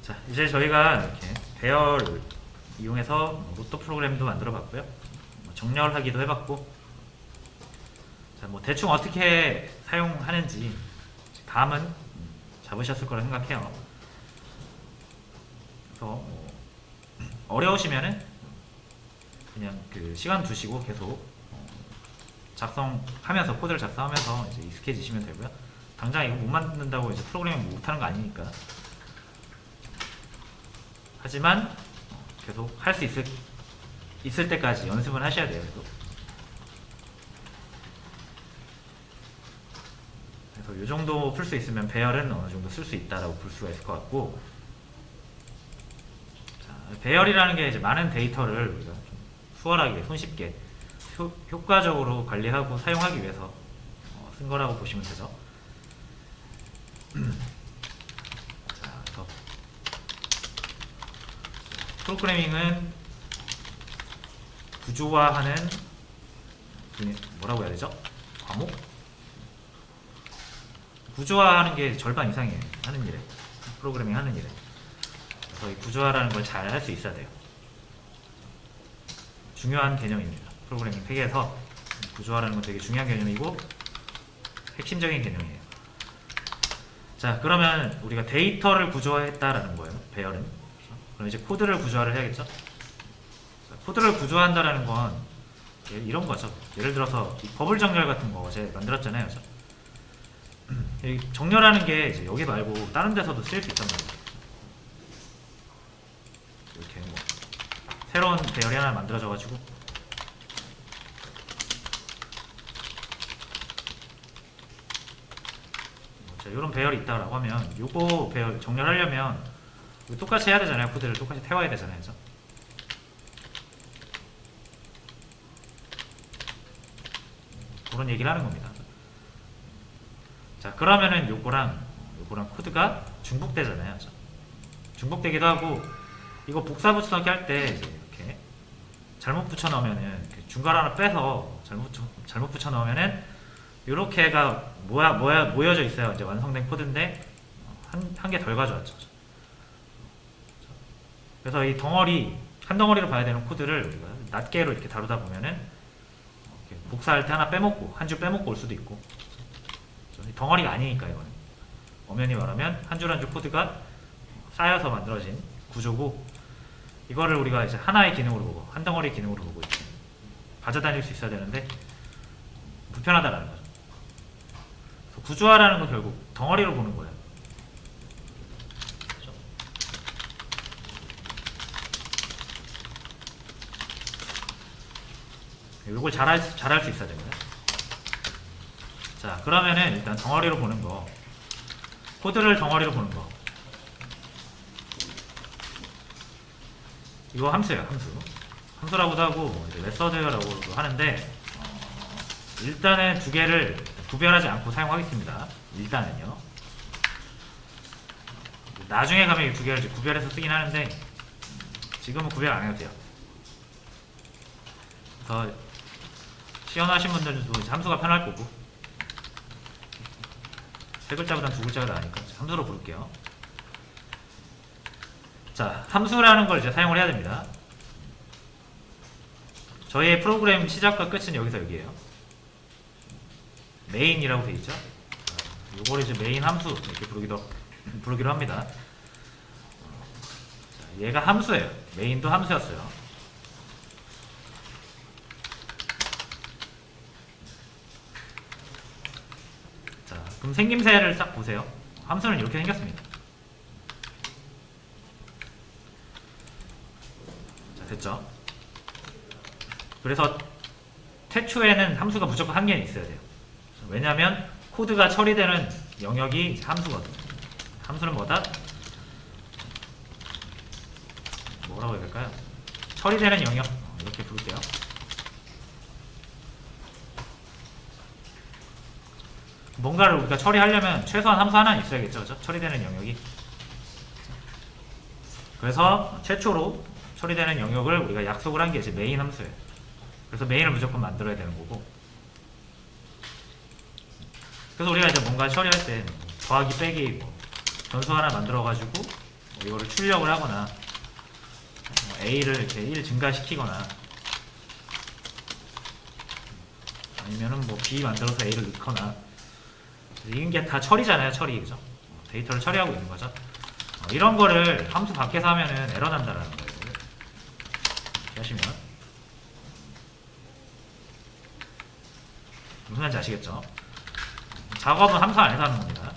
자, 이제 저희가 이렇게 배열을 이용해서 로또 프로그램도 만들어 봤고요. 정렬하기도 해봤고, 자, 뭐 대충 어떻게 사용하는지 감은 잡으셨을 거라 생각해요. 그래서 어려우시면은 그냥 그 시간 두시고 계속 작성하면서 코드를 작성하면서 이제 익숙해지시면 되고요. 당장 이거 못 만든다고 이제 프로그래밍 못하는 거 아니니까. 하지만 계속 할 수 있을 때까지 연습은 하셔야 돼요. 그래서 이 정도 풀 수 있으면 배열은 어느 정도 쓸 수 있다라고 볼 수가 있을 것 같고, 자, 배열이라는 게 이제 많은 데이터를 우리가 좀 수월하게 손쉽게 효과적으로 관리하고 사용하기 위해서 쓴 거라고 보시면 되죠. 자, 그래서 프로그래밍은 구조화하는 뭐라고 해야 되죠? 과목? 구조화하는 게 절반 이상이에요. 하는 일에. 프로그래밍 하는 일에. 그래서 이 구조화라는 걸 잘 할 수 있어야 돼요. 중요한 개념입니다. 프로그래밍 세계에서 구조화라는 건 되게 중요한 개념이고 핵심적인 개념이에요. 자, 그러면 우리가 데이터를 구조화했다라는 거예요. 배열은. 그럼 이제 코드를 구조화를 해야겠죠? 자, 코드를 구조화한다라는 건 이런 거죠. 예를 들어서 이 버블 정렬 같은 거 어제 만들었잖아요. 그죠? 이 정렬하는 게 이제 여기 말고 다른 데서도 쓰일 수 있단 말이에요. 이렇게 뭐 새로운 배열이 하나 만들어져가지고 자, 이런 배열이 있다라고 하면 요거 배열 정렬하려면 똑같이 해야 되잖아요. 코드를 똑같이 태워야 되잖아요. 그죠? 그런 얘기를 하는 겁니다. 자, 그러면은 요거랑 코드가 중복되잖아요. 그죠? 중복되기도 하고, 이거 복사 붙여넣기 할 때 이렇게 잘못 붙여 넣으면은 중괄 하나 빼서 잘못 붙여 넣으면은 이렇게가 모여져 있어요. 이제 완성된 코드인데 한 개 덜 가져왔죠. 그래서 이 덩어리 한 덩어리로 봐야 되는 코드를 우리가 낱개로 이렇게 다루다 보면은 이렇게 복사할 때 하나 빼먹고 한 줄 빼먹고 올 수도 있고, 덩어리가 아니니까 이거는 엄연히 말하면 한 줄 한 줄 코드가 쌓여서 만들어진 구조고, 이거를 우리가 이제 하나의 기능으로 보고 한 덩어리의 기능으로 보고 이렇게 가져다닐 수 있어야 되는데 불편하다라는 거죠. 그래서 구조화라는 건 결국 덩어리로 보는 거예요. 그렇죠? 이걸 잘할 수 있어야 됩니다. 자, 그러면은 일단 덩어리로 보는 거, 코드를 덩어리로 보는 거, 이거 함수예요. 함수라고도 하고 메서드라고도 하는데, 일단은 두 개를 구별하지 않고 사용하겠습니다. 일단은요. 나중에 가면 이 두 개를 구별해서 쓰긴 하는데 지금은 구별 안 해도 돼요. 그래서 시연하신 분들도 함수가 편할 거고, 세 글자보단 두 글자가 나으니까 함수로 부를게요. 자, 함수라는 걸 이제 사용을 해야 됩니다. 저희의 프로그램 시작과 끝은 여기에요. 메인이라고 되어 있죠. 이걸 이제 메인 함수 이렇게 부르기로 합니다. 자, 얘가 함수예요. 메인도 함수였어요. 자, 그럼 생김새를 딱 보세요. 함수는 이렇게 생겼습니다. 자, 됐죠? 그래서 태초에는 함수가 무조건 한 개는 있어야 돼요. 왜냐하면 코드가 처리되는 영역이 함수거든. 함수는 뭐다? 뭐라고 해야 될까요? 처리되는 영역, 이렇게 부를게요. 뭔가를 우리가 처리하려면 최소한 함수 하나는 있어야겠죠. 그죠? 처리되는 영역이. 그래서 최초로 처리되는 영역을 우리가 약속을 한 게 이제 메인 함수예요. 그래서 메인을 무조건 만들어야 되는 거고, 그래서 우리가 이제 뭔가 처리할 때 더하기 빼기 변수 하나 만들어 가지고 이거를 출력을 하거나 A를 이렇게 1 증가시키거나 아니면은 뭐 B 만들어서 A를 넣거나 이런 게 다 처리잖아요. 처리, 그죠? 데이터를 처리하고 있는 거죠. 이런 거를 함수 밖에서 하면은 에러 난다라는 거예요. 이렇게 하시면 무슨 말인지 아시겠죠? 작업은 함수 안에서 하는 겁니다.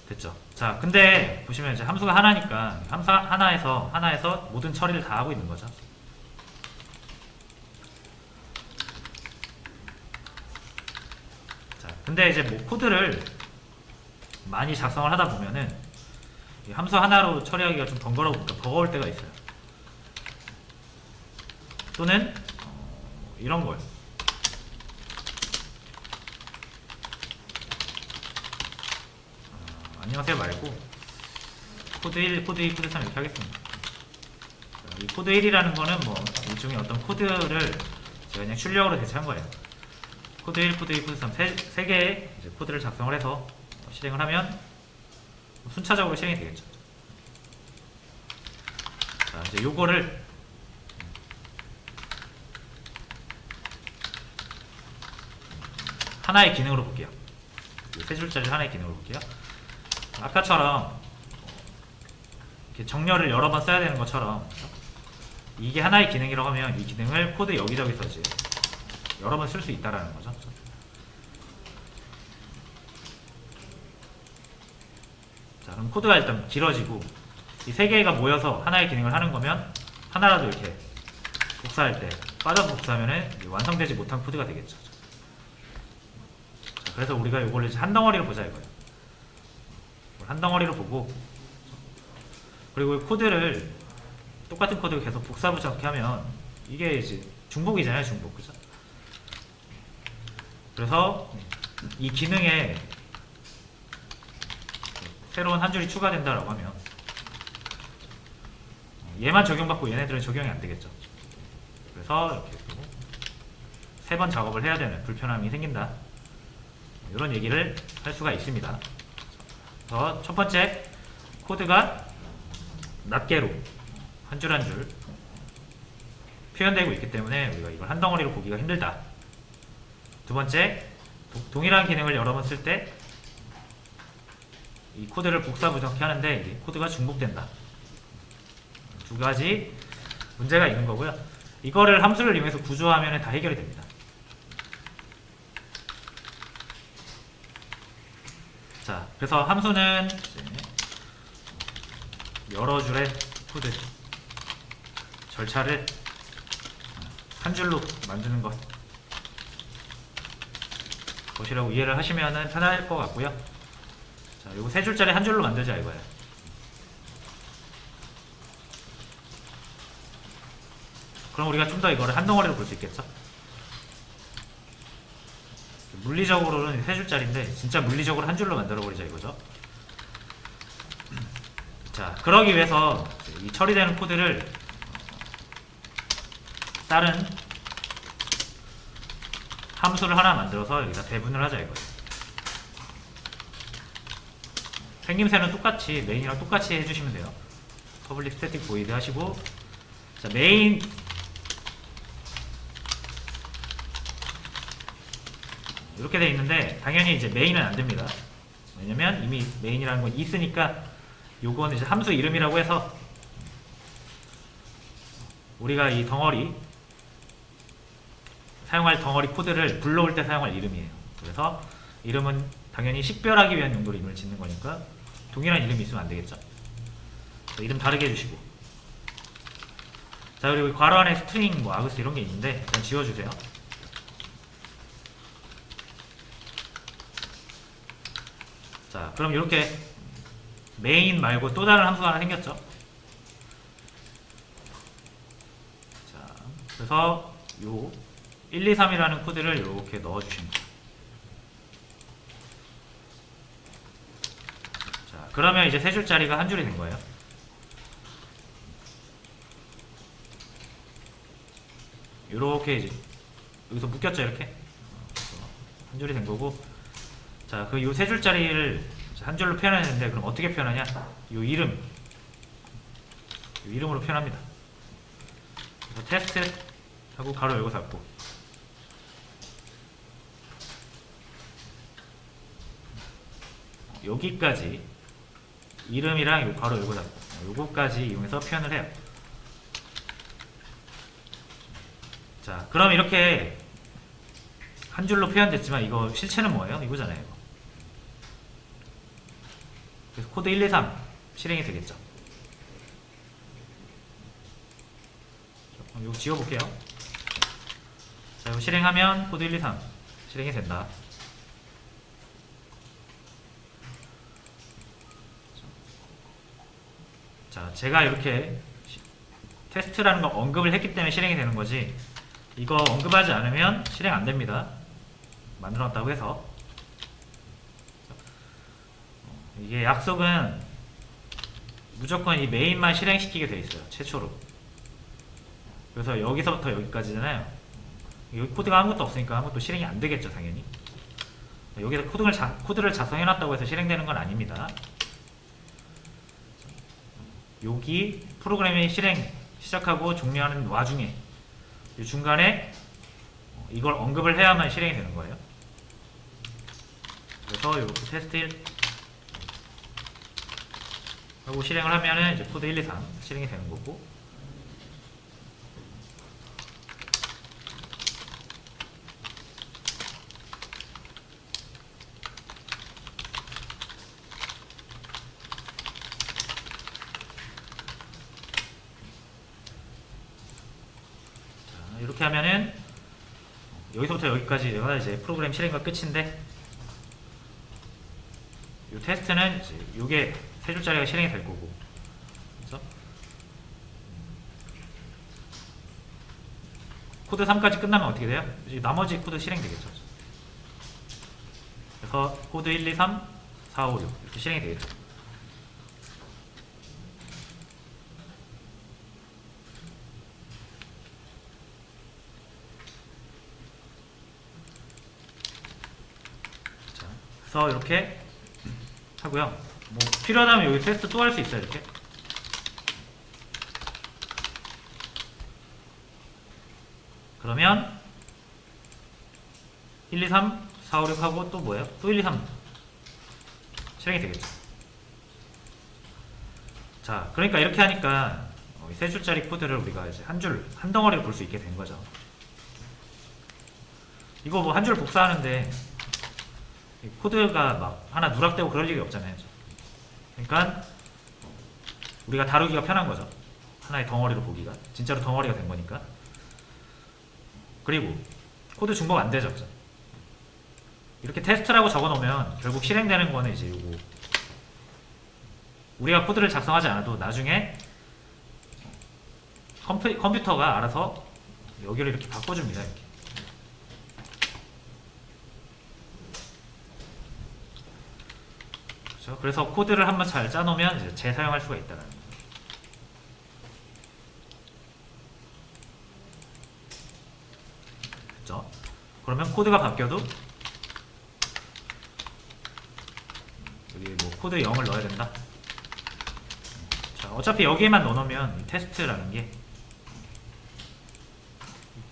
됐죠? 자, 근데 보시면 이제 함수가 하나니까 함수 하나에서 모든 처리를 다 하고 있는 거죠. 자, 근데 이제 뭐 코드를 많이 작성을 하다 보면은 이 함수 하나로 처리하기가 좀 버거울 때가 있어요. 또는 이런 걸 안녕하세요 말고 코드 1, 코드 2, 코드 3 이렇게 하겠습니다. 이 코드 1이라는 거는 뭐 일종의 어떤 코드를 제가 그냥 출력으로 대체한 거예요. 코드 1, 코드 2, 코드 3 세 개의 이제 코드를 작성을 해서 실행을 하면 순차적으로 실행이 되겠죠. 자, 이제 요거를 하나의 기능으로 볼게요. 세 줄짜리 하나의 기능으로 볼게요. 아까처럼 이렇게 정렬을 여러 번 써야 되는 것처럼 이게 하나의 기능이라고 하면 이 기능을 코드 여기저기서 이제 여러 번 쓸 수 있다라는 거죠. 자, 그럼 코드가 일단 길어지고 이 세 개가 모여서 하나의 기능을 하는 거면 하나라도 이렇게 복사할 때 빠져서 복사하면은 완성되지 못한 코드가 되겠죠. 자, 그래서 우리가 이걸 이제 한 덩어리로 보자 이거예요. 한 덩어리로 보고 그리고 이 코드를 똑같은 코드를 계속 복사부착 하면 이게 이제 중복이잖아요. 중복, 그죠? 그래서 이 기능에 새로운 한 줄이 추가된다라고 하면 얘만 적용받고 얘네들은 적용이 안 되겠죠. 그래서 이렇게 세 번 작업을 해야 되는 불편함이 생긴다. 이런 얘기를 할 수가 있습니다. 그래서 첫 번째, 코드가 낱개로 한 줄 한 줄 표현되고 있기 때문에 우리가 이걸 한 덩어리로 보기가 힘들다. 두 번째, 동일한 기능을 여러 번 쓸 때 이 코드를 복사부정케 하는데 이게 코드가 중복된다. 두 가지 문제가 있는 거고요. 이거를 함수를 이용해서 구조하면 다 해결이 됩니다. 자, 그래서 함수는 여러 줄의 코드 절차를 한 줄로 만드는 것이라고 이해를 하시면 편할 것 같고요. 자, 요거 세 줄짜리 한 줄로 만들자 이거예요. 그럼 우리가 좀 더 이거를 한 덩어리로 볼 수 있겠죠? 물리적으로는 세 줄짜리인데 진짜 물리적으로 한 줄로 만들어 버리자 이거죠. 자, 그러기 위해서 이 처리되는 코드를 다른 함수를 하나 만들어서 여기다 배분을 하자 이거예요. 생김새는 똑같이 메인이랑 똑같이 해주시면 돼요. 퍼블릭 스태틱 보이드 하시고, 자, 메인 이렇게 돼 있는데 당연히 이제 메인은 안 됩니다. 왜냐면 이미 메인이라는 건 있으니까 요거는 이제 함수 이름이라고 해서 우리가 이 덩어리 사용할 덩어리 코드를 불러올 때 사용할 이름이에요. 그래서 이름은 당연히 식별하기 위한 용도로 이름을 짓는 거니까 동일한 이름이 있으면 안 되겠죠. 이름 다르게 해주시고, 자, 그리고 괄호 안에 스트링, 뭐 아그스 이런 게 있는데 일단 지워주세요. 자, 그럼 이렇게 메인 말고 또 다른 함수가 하나 생겼죠. 자, 그래서 요 1, 2, 3이라는 코드를 이렇게 넣어주십니다. 자, 그러면 이제 세 줄짜리가 한 줄이 된 거예요. 이렇게 이제 여기서 묶였죠, 이렇게 한 줄이 된 거고, 자, 그 요 세 줄짜리를 한 줄로 표현했는데 그럼 어떻게 표현하냐? 요 이름, 요 이름으로 표현합니다. 그래서 테스트 하고 가로 열고 닫고. 여기까지 이름이랑 요 가로 열고 닫고 요거까지 이용해서 표현을 해요. 자, 그럼 이렇게 한 줄로 표현됐지만 이거 실체는 뭐예요? 이거잖아요. 이거. 그래서 코드 1, 2, 3 실행이 되겠죠. 이거 지워볼게요. 자, 이거 실행하면 코드 1, 2, 3 실행이 된다. 자, 제가 이렇게 테스트라는 걸 언급을 했기 때문에 실행이 되는 거지, 이거 언급하지 않으면 실행 안 됩니다. 만들어놨다고 해서. 이게 약속은 무조건 이 메인만 실행시키게 돼 있어요. 최초로. 그래서 여기서부터 여기까지잖아요. 여기 코드가 아무것도 없으니까 아무것도 실행이 안 되겠죠, 당연히. 여기서 코드를 작성해놨다고 해서 실행되는 건 아닙니다. 여기 프로그램이 실행 시작하고 종료하는 와중에 이 중간에 이걸 언급을 해야만 실행이 되는 거예요. 그래서 이렇게 테스트 1 하고 실행을 하면은 이제 코드 1, 2, 3 실행이 되는 거고. 이렇게 하면은 여기서부터 여기까지가 이제 프로그램 실행과 끝인데, 이 테스트는 이제 요게 세 줄짜리가 실행이 될 거고, 그래서 코드 3까지 끝나면 어떻게 돼요? 이제 나머지 코드 실행되겠죠. 그래서 코드 1, 2, 3, 4, 5, 6 이렇게 실행이 되겠죠. 그래서 이렇게 하고요. 뭐 필요하다면 여기 테스트 또 할 수 있어요. 이렇게. 그러면 1, 2, 3, 4, 5, 6 하고 또 뭐예요? 또 1, 2, 3 실행이 되겠죠. 자, 그러니까 이렇게 하니까 세 줄짜리 코드를 우리가 이제 한 덩어리로 볼 수 있게 된 거죠. 이거 뭐 한 줄 복사하는데 코드가 막 하나 누락되고 그럴 일이 없잖아요. 그러니까 우리가 다루기가 편한 거죠. 하나의 덩어리로 보기가. 진짜로 덩어리가 된 거니까. 그리고 코드 중복 안 되죠. 이렇게 테스트라고 적어 놓으면 결국 실행되는 거는 이제 요거. 우리가 코드를 작성하지 않아도 나중에 컴퓨터가 알아서 여기를 이렇게 바꿔줍니다. 이렇게. 그래서 코드를 한번 잘 짜놓으면 이제 재사용할 수가 있다는 거예요. 그렇죠? 그러면 코드가 바뀌어도 여기 뭐 코드 0을 넣어야 된다. 자, 어차피 여기에만 넣어놓으면 테스트라는 게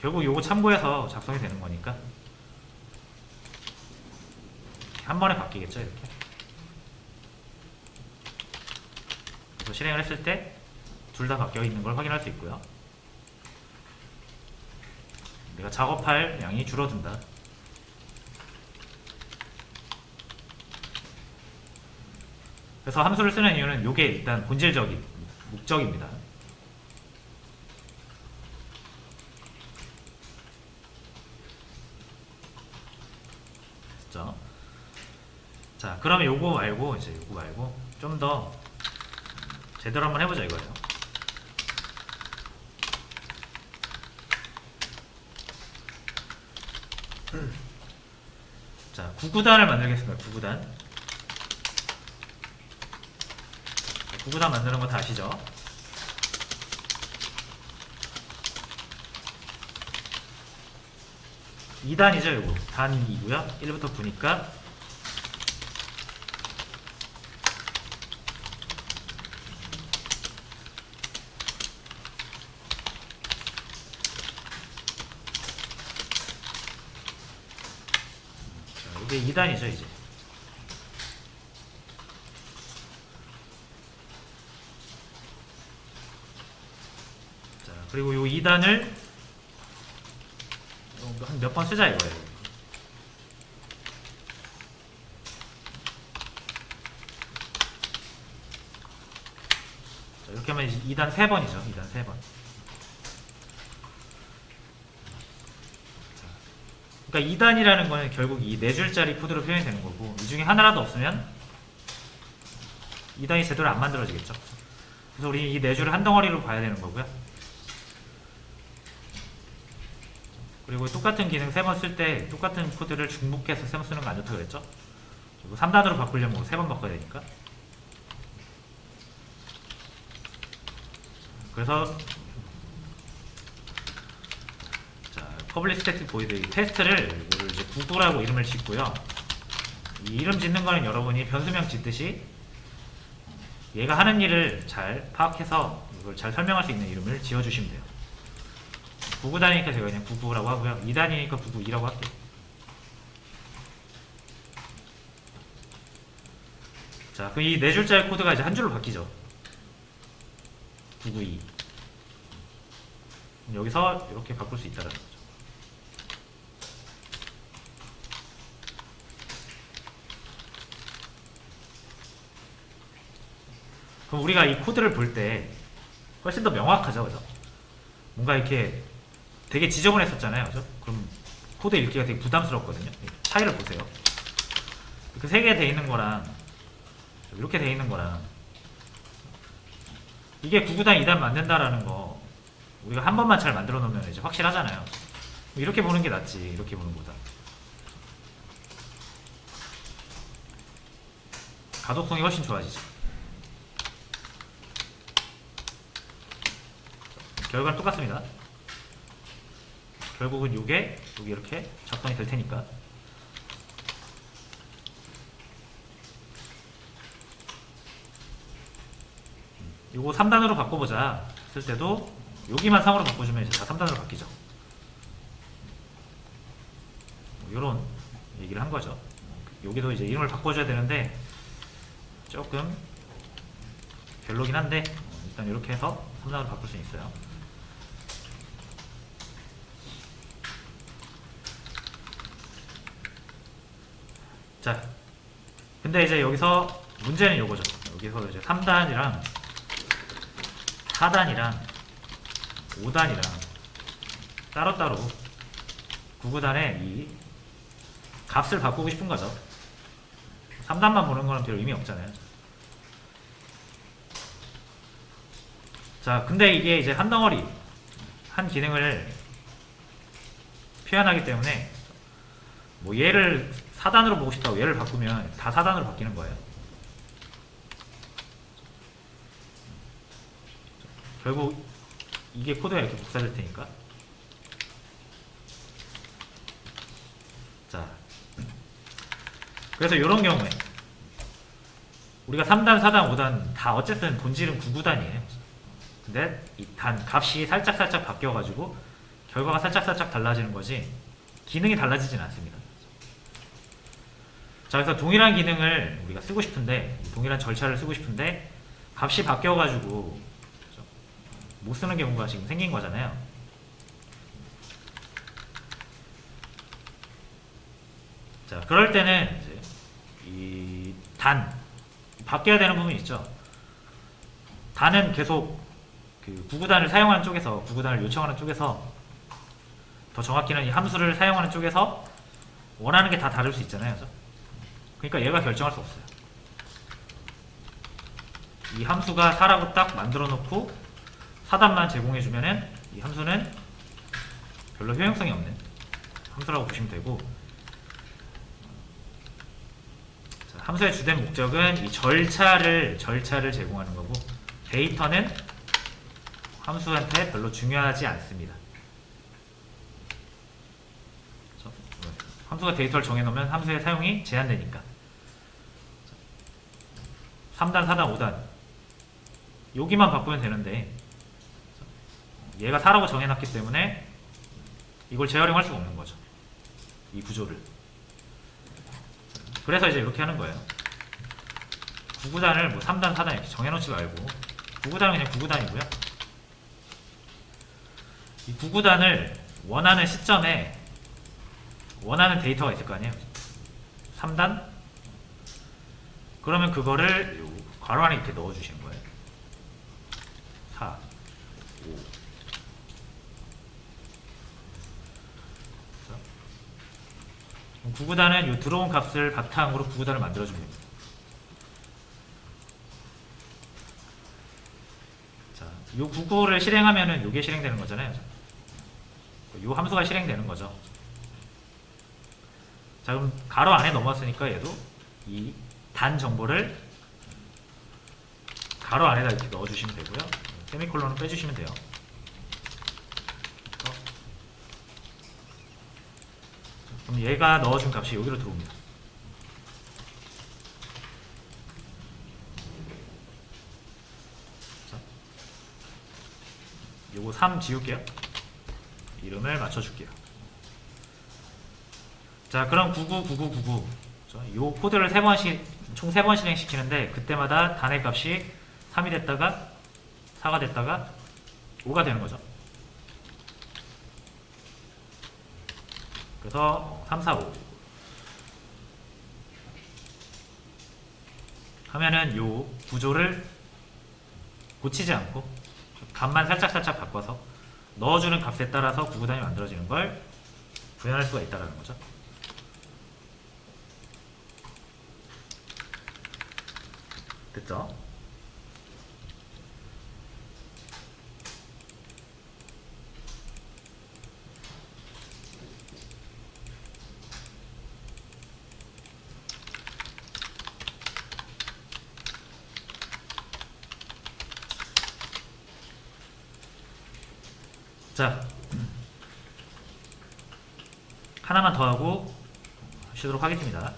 결국 요거 참고해서 작성이 되는 거니까 한 번에 바뀌겠죠. 이렇게. 실행을 했을 때 둘 다 바뀌어 있는 걸 확인할 수 있고요. 내가 작업할 양이 줄어든다. 그래서 함수를 쓰는 이유는 이게 일단 본질적인 목적입니다. 됐죠? 자, 그러면 요거 말고 이제 요거 말고 좀 더 제대로 한번 해보자 이거예요. 자, 구구단을 만들겠습니다. 구구단. 9구단 만드는 거 다 아시죠? (2단이죠) 요거 단 2고요 1부터 9니까 이게 2단이죠 이제. 자, 그리고 요 2단을 한 몇 번 쓰자 이거예요. 자, 이렇게 하면 2단 3번이죠. 2단 3번. 그러니까 2단이라는 거는 결국 이 4줄짜리 코드로 표현이 되는 거고, 이 중에 하나라도 없으면 2단이 제대로 안 만들어지겠죠. 그래서 우리 이 4줄을 한 덩어리로 봐야 되는 거고요. 그리고 똑같은 기능 3번 쓸 때 똑같은 코드를 중복해서 3번 쓰는 거 안 좋다고 그랬죠. 그리고 3단으로 바꾸려면 3번 바꿔야 되니까. 그래서 퍼블릭 스태틱 보이드 테스트를 이제 구구라고 이름을 짓고요. 이 이름 짓는 거는 여러분이 변수명 짓듯이 얘가 하는 일을 잘 파악해서 이걸 잘 설명할 수 있는 이름을 지어주시면 돼요. 99단이니까 제가 그냥 99라고 하고요. 2단이니까 992라고 할게요. 자, 그 이 4줄짜리 코드가 이제 한 줄로 바뀌죠. 992. 여기서 이렇게 바꿀 수 있다는 거죠. 그럼 우리가 이 코드를 볼 때 훨씬 더 명확하죠, 그죠? 뭔가 이렇게 되게 지저분했었잖아요, 그죠? 그럼 코드 읽기가 되게 부담스럽거든요. 차이를 보세요. 이렇게 3개 돼 있는 거랑 이렇게 돼 있는 거랑 이게 99단 2단 만든다라는 거 우리가 한 번만 잘 만들어 놓으면 이제 확실하잖아요. 이렇게 보는 게 낫지, 이렇게 보는 거보다. 가독성이 훨씬 좋아지죠. 결과는 똑같습니다. 결국은 요게 여기 이렇게 작성이 될 테니까. 요거 3단으로 바꿔보자 쓸 때도 여기만 3으로 바꿔주면 이제 다 3단으로 바뀌죠. 요런 얘기를 한 거죠. 여기도 이제 이름을 바꿔줘야 되는데 조금 별로긴 한데 일단 이렇게 해서 3단으로 바꿀 수 있어요. 자, 근데 이제 여기서 문제는 요거죠. 여기서 이제 3단이랑 4단이랑 5단이랑 따로따로 99단에 이 값을 바꾸고 싶은 거죠. 3단만 보는 거는 별 의미 없잖아요. 자, 근데 이게 이제 한 덩어리, 한 기능을 표현하기 때문에 뭐 얘를 4단으로 보고 싶다고 얘를 바꾸면 다 4단으로 바뀌는 거예요. 결국 이게 코드가 이렇게 복사될 테니까. 자, 그래서 이런 경우에 우리가 3단, 4단, 5단 다 어쨌든 본질은 99단이에요. 근데 이 단 값이 살짝살짝 바뀌어가지고 결과가 살짝살짝 달라지는 거지 기능이 달라지진 않습니다. 자, 그래서 동일한 기능을 우리가 쓰고 싶은데 동일한 절차를 쓰고 싶은데 값이 바뀌어가지고 못 쓰는 경우가 지금 생긴 거잖아요. 자, 그럴 때는 이제 이 단 바뀌어야 되는 부분이 있죠. 단은 계속 그 99단을 사용하는 쪽에서 99단을 요청하는 쪽에서 더 정확히는 이 함수를 사용하는 쪽에서 원하는 게 다 다를 수 있잖아요. 그죠? 그러니까 얘가 결정할 수 없어요. 이 함수가 4라고 딱 만들어 놓고 4단만 제공해 주면은 이 함수는 별로 효용성이 없는 함수라고 보시면 되고, 자, 함수의 주된 목적은 이 절차를 제공하는 거고 데이터는 함수한테 별로 중요하지 않습니다. 함수가 데이터를 정해놓으면 함수의 사용이 제한되니까. 3단, 4단, 5단 여기만 바꾸면 되는데 얘가 4라고 정해놨기 때문에 이걸 재활용할 수가 없는 거죠. 이 구조를. 그래서 이제 이렇게 하는 거예요. 구구단을 뭐 3단, 4단 이렇게 정해놓지 말고 구구단은 그냥 구구단이고요. 이 구구단을 원하는 시점에 원하는 데이터가 있을 거 아니에요. 3단? 그러면 그거를 괄호 안에 이렇게 넣어주시는 거예요. 4, 5. 구구단은 이 들어온 값을 바탕으로 구구단을 만들어주면 됩니다. 자, 이 구구를 실행하면은 이게 실행되는 거잖아요. 이 함수가 실행되는 거죠. 자, 그럼 가로 안에 넘었으니까 얘도 이 단 정보를 가로 안에다 이렇게 넣어주시면 되고요. 세미콜론을 빼주시면 돼요. 그럼 얘가 넣어준 값이 여기로 들어옵니다. 자, 요거 3 지울게요. 이름을 맞춰줄게요. 자, 그럼 999999 요 코드를 총 3번 실행시키는데 그때마다 단의 값이 3이 됐다가 4가 됐다가 5가 되는 거죠. 그래서 3, 4, 5 하면은 요 구조를 고치지 않고 값만 살짝살짝 바꿔서 넣어주는 값에 따라서 구구단이 만들어지는 걸 구현할 수가 있다는 거죠. 됐죠? 자, 하나만 더 하고 쉬도록 하겠습니다.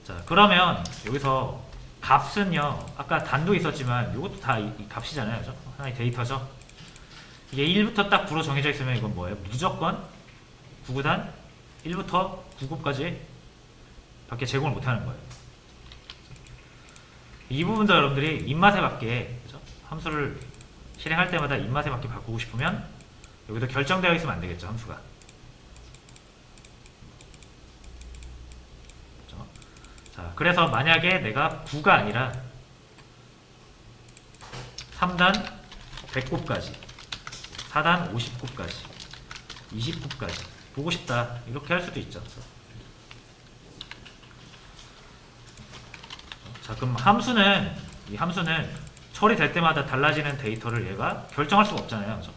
자, 그러면 여기서 값은요, 아까 단도 있었지만 이것도 다 이 값이잖아요. 그죠? 하나의 데이터죠. 이게 1부터 딱 불어 정해져 있으면 이건 뭐예요? 무조건 구구단 1부터 9구까지 밖에 제공을 못하는 거예요. 이 부분도 여러분들이 입맛에 맞게, 그죠? 함수를 실행할 때마다 입맛에 맞게 바꾸고 싶으면 여기도 결정되어 있으면 안 되겠죠, 함수가. 그렇죠? 자, 그래서 만약에 내가 9가 아니라 3단 100곱까지, 4단 50곱까지, 20곱까지 보고 싶다, 이렇게 할 수도 있죠. 자, 그럼 이 함수는 처리될 때마다 달라지는 데이터를 얘가 결정할 수가 없잖아요. 그죠?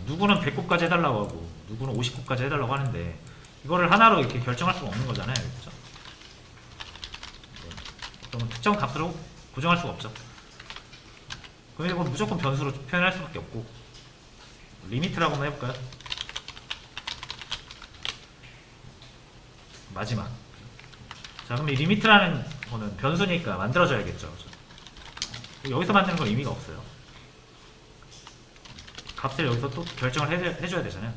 누구는 100곱까지 해달라고 하고 누구는 50곱까지 해달라고 하는데 이거를 하나로 이렇게 결정할 수가 없는 거잖아요. 그죠? 그러면 특정 값으로 고정할 수가 없죠. 그럼 이거 무조건 변수로 표현할 수밖에 없고, 리미트라고 한번 해볼까요? 마지막. 자, 그럼 이 리미트라는 거는 변수니까 만들어줘야겠죠. 그죠? 여기서 만드는 건 의미가 없어요. 값을 여기서 또 결정을 해줘야 되잖아요.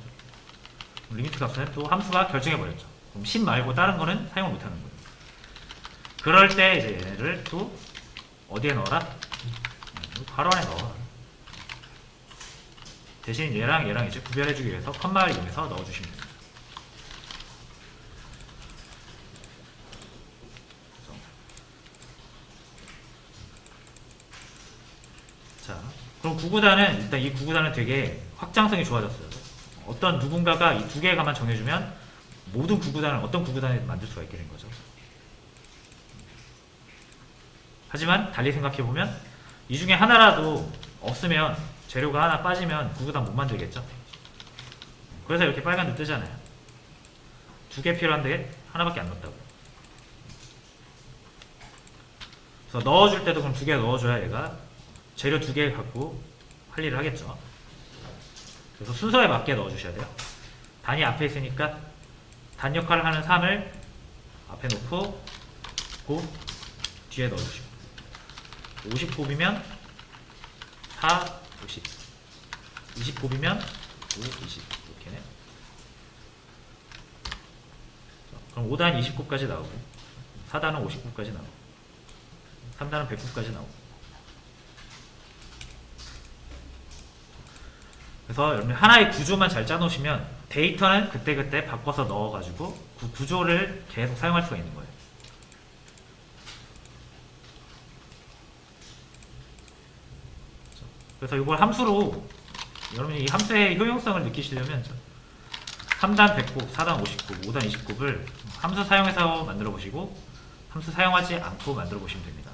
리미트 값은 또 함수가 결정해버렸죠. 그럼 10 말고 다른 거는 사용을 못하는 거예요. 그럴 때 이제 얘를 또 어디에 넣어라? 괄호 안에 넣어. 대신 얘랑 이제 구별해주기 위해서 컴마를 이용해서 넣어주시면 됩니다. 자, 그럼 구구단은 일단 이 구구단은 되게 확장성이 좋아졌어요. 어떤 누군가가 이 두 개가만 정해주면 모든 구구단을 어떤 구구단에 만들 수가 있게 된 거죠. 하지만 달리 생각해보면 이 중에 하나라도 없으면, 재료가 하나 빠지면 구구단 못 만들겠죠. 그래서 이렇게 빨간 줄 뜨잖아요. 2개 필요한데 하나밖에 안 넣었다고. 그래서 넣어줄 때도 그럼 2개 넣어줘야 얘가 재료 2개 갖고 할 일을 하겠죠. 그래서 순서에 맞게 넣어주셔야 돼요. 단이 앞에 있으니까 단 역할을 하는 3을 앞에 놓고 곱 뒤에 넣어주시고, 50곱이면 4, 50, 20곱이면 5, 20 이렇게 그럼 5단 29까지 나오고 4단은 59까지 나오고 3단은 109까지 나오고. 그래서 여러분 하나의 구조만 잘 짜놓으시면 데이터는 그때그때 바꿔서 넣어가지고 그 구조를 계속 사용할 수가 있는 거예요. 그래서 이걸 함수로 여러분이 이 함수의 효용성을 느끼시려면 3단 109, 4단 59, 5단 29을 함수 사용해서 만들어 보시고 함수 사용하지 않고 만들어 보시면 됩니다.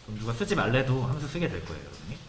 그럼 누가 쓰지 말래도 함수 쓰게 될 거예요, 여러분이.